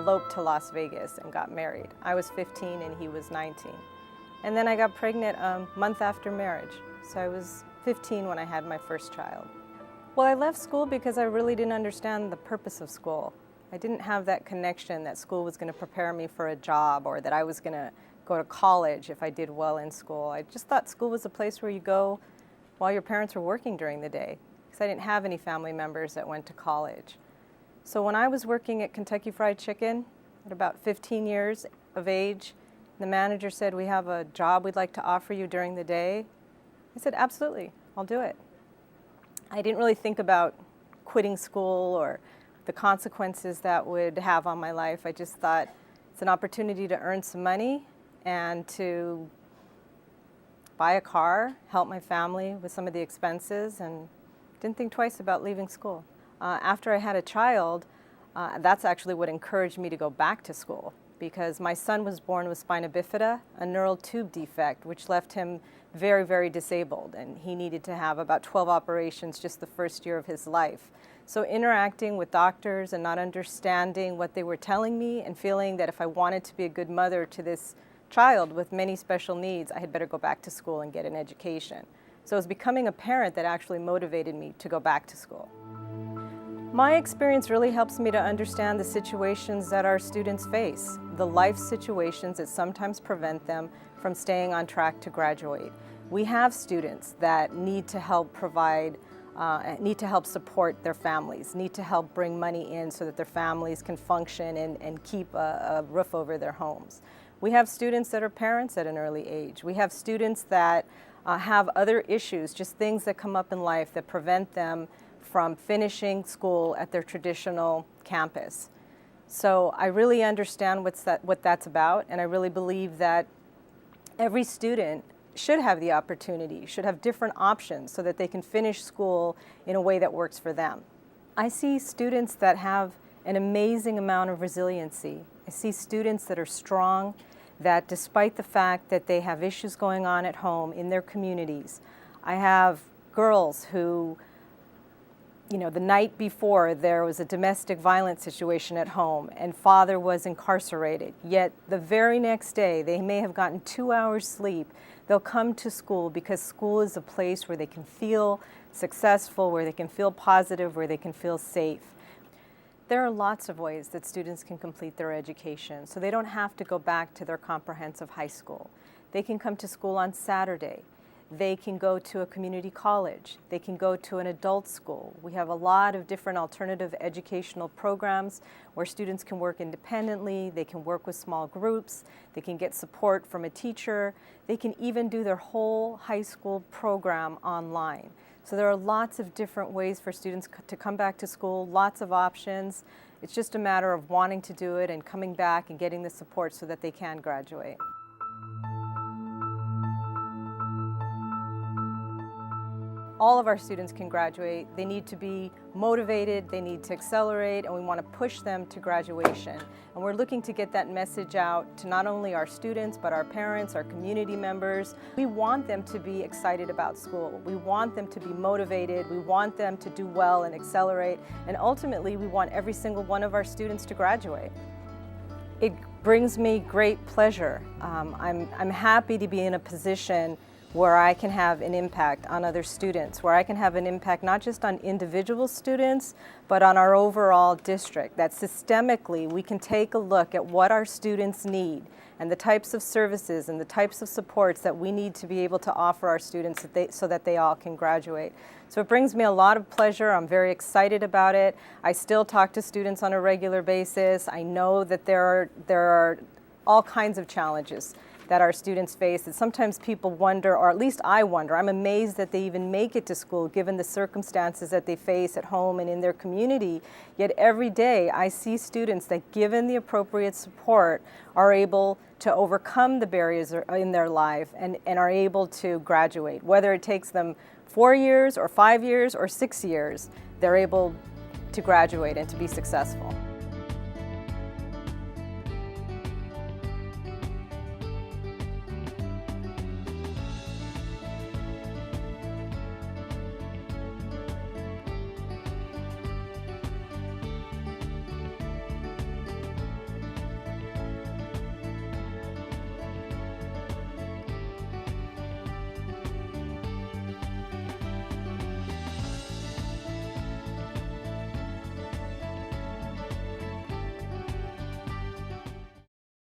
eloped to Las Vegas and got married. I was 15 and he was 19. And then I got pregnant a month after marriage. So I was 15 when I had my first child. Well, I left school because I really didn't understand the purpose of school. I didn't have that connection that school was going to prepare me for a job or that I was going to go to college if I did well in school. I just thought school was a place where you go while your parents were working during the day, because I didn't have any family members that went to college. So when I was working at Kentucky Fried Chicken at about 15 years of age, the manager said, "We have a job we'd like to offer you during the day." I said, "Absolutely, I'll do it." I didn't really think about quitting school or the consequences that would have on my life. I just thought it's an opportunity to earn some money and to buy a car, help my family with some of the expenses, and didn't think twice about leaving school. After I had a child, that's actually what encouraged me to go back to school, because my son was born with spina bifida, a neural tube defect, which left him very, very disabled, and he needed to have about 12 operations just the first year of his life. So interacting with doctors and not understanding what they were telling me and feeling that if I wanted to be a good mother to this child with many special needs, I had better go back to school and get an education. So it was becoming a parent that actually motivated me to go back to school. My experience really helps me to understand the situations that our students face, the life situations that sometimes prevent them from staying on track to graduate. We have students that need to help provide, need to help support their families, need to help bring money in so that their families can function and keep a roof over their homes. We have students that are parents at an early age. We have students that have other issues, just things that come up in life that prevent them from finishing school at their traditional campus. So I really understand what that's about, and I really believe that every student should have the opportunity, should have different options so that they can finish school in a way that works for them. I see students that have an amazing amount of resiliency. I see students that are strong, that despite the fact that they have issues going on at home in their communities. I have girls who, the night before there was a domestic violence situation at home and father was incarcerated, yet the very next day they may have gotten 2 hours sleep. They'll come to school because school is a place where they can feel successful, where they can feel positive, where they can feel safe. There are lots of ways that students can complete their education, so they don't have to go back to their comprehensive high school. They can come to school on Saturday. They can go to a community college. They can go to an adult school. We have a lot of different alternative educational programs where students can work independently. They can work with small groups. They can get support from a teacher. They can even do their whole high school program online. So there are lots of different ways for students to come back to school, lots of options. It's just a matter of wanting to do it and coming back and getting the support so that they can graduate. All of our students can graduate. They need to be motivated, they need to accelerate, and we want to push them to graduation. And we're looking to get that message out to not only our students, but our parents, our community members. We want them to be excited about school. We want them to be motivated. We want them to do well and accelerate. And ultimately, we want every single one of our students to graduate. It brings me great pleasure. I'm happy to be in a position where I can have an impact on other students, where I can have an impact not just on individual students, but on our overall district, that systemically we can take a look at what our students need and the types of services and the types of supports that we need to be able to offer our students so that they all can graduate. So it brings me a lot of pleasure. I'm very excited about it. I still talk to students on a regular basis. I know that there are all kinds of challenges that our students face, that sometimes people wonder, or at least I wonder. I'm amazed that they even make it to school given the circumstances that they face at home and in their community. Yet every day I see students that, given the appropriate support, are able to overcome the barriers in their life and are able to graduate. Whether it takes them 4 years or 5 years or 6 years, they're able to graduate and to be successful.